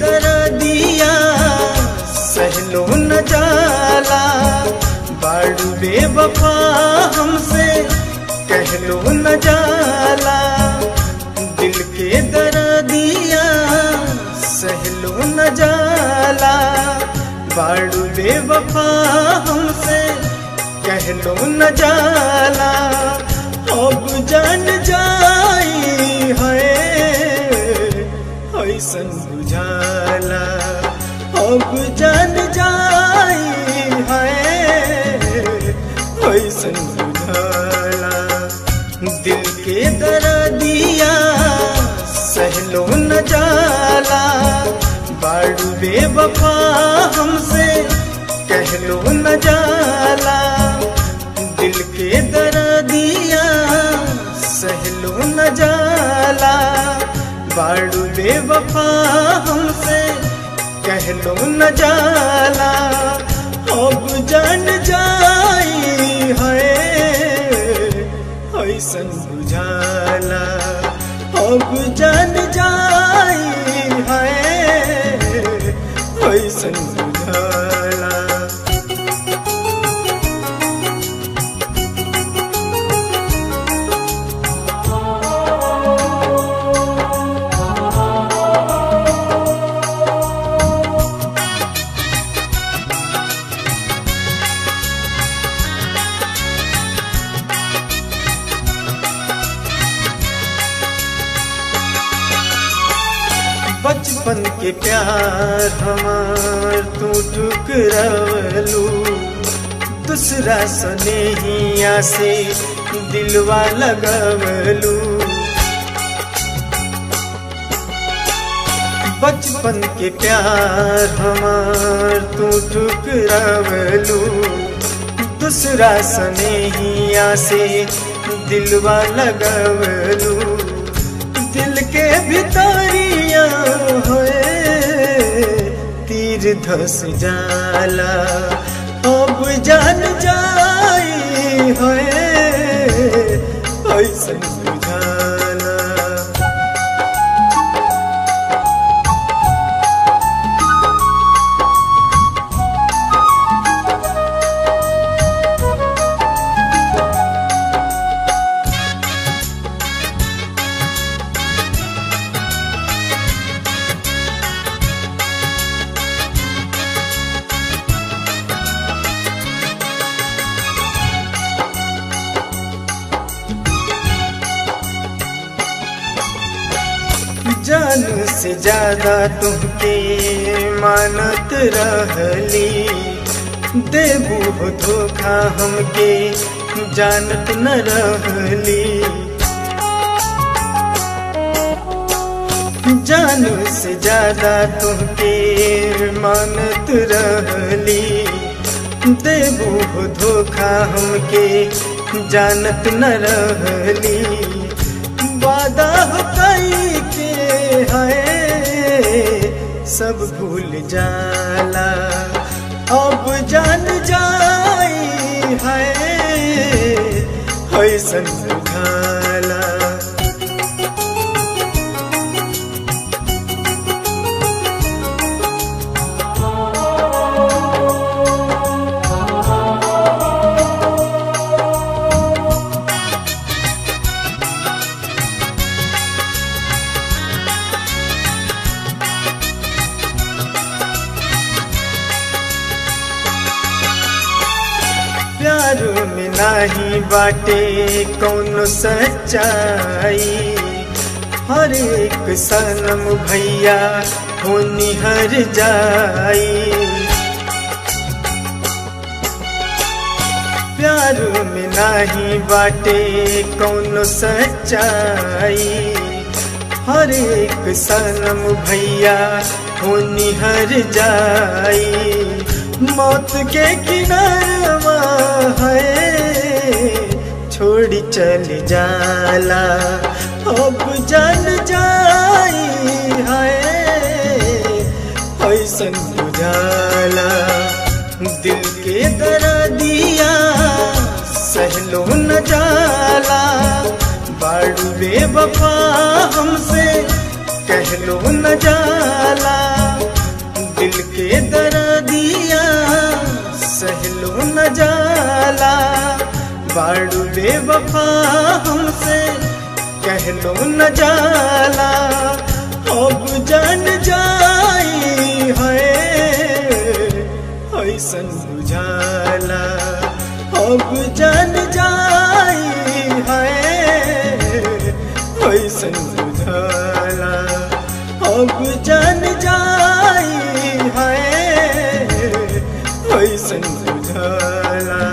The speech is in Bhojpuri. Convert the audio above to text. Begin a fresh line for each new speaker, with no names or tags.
दर्दिया सहलो न जाला, बाड़ू बेवफा हमसे कहलो न जाला। दिल के दर्दिया सहलो न जाला, बाड़ू बेवफा हमसे कहलो न जाला। अब जान जाई है ऐसन बुझाला, अब जान जाई है ऐसन बुझाला। दिल के दर्दिया सहलो न जाला, बाड़ू बेवफा हमसे कहलो न जाला। दिल के दर्दिया सहलो न जाला, बाड़ू बेवफा हमसे कहलो न जाला। अब जान जाई है ऐसन बुझाला, अब जान जाई है ऐसन बुझाला। बचपन के प्यार हमार तू ठुकरावलू, दूसरा स्नेहिया से दिलवा लगावलू। बचपन के प्यार हमार तू ठुकरावलू, दूसरा स्नेहिया से दिलवा लगावलू। दिल के भितरिया होए तीर धस जाला, अब जान जाई होए ऐसन बुझाला। जान से ज्यादा तुमके मानत रहली, देबू हो धोखा हमके जानत न रहली। जान से ज्यादा तुमके मानत रहली, देबू हो धोखा हमके जानत न रहली। वादा कई के है सब भूल जाला, अब जान जाई है ऐसन बुझाला। प्यार में नाही बाटे कौनो सच्चाई, हर एक सनम भैया हो निहर जाई। प्यार में नाही बाटे कौनो सच्चाई, हर एक सनम भैया हो निहर जाई। मौत के किनारवा है छोड़ी चल जाला, अब जान जाई है ऐसन बुझाला। दिल के दर्दिया सहलो न जाला, बाड़ू बेवफा हमसे कहलो न जाला। बेवफा हमसे कहलो न जाला, अब जान जाई है ऐसन बुझाला, अब जान जाई है ऐसन बुझाला, अब जान जाई है ऐसन बुझाला।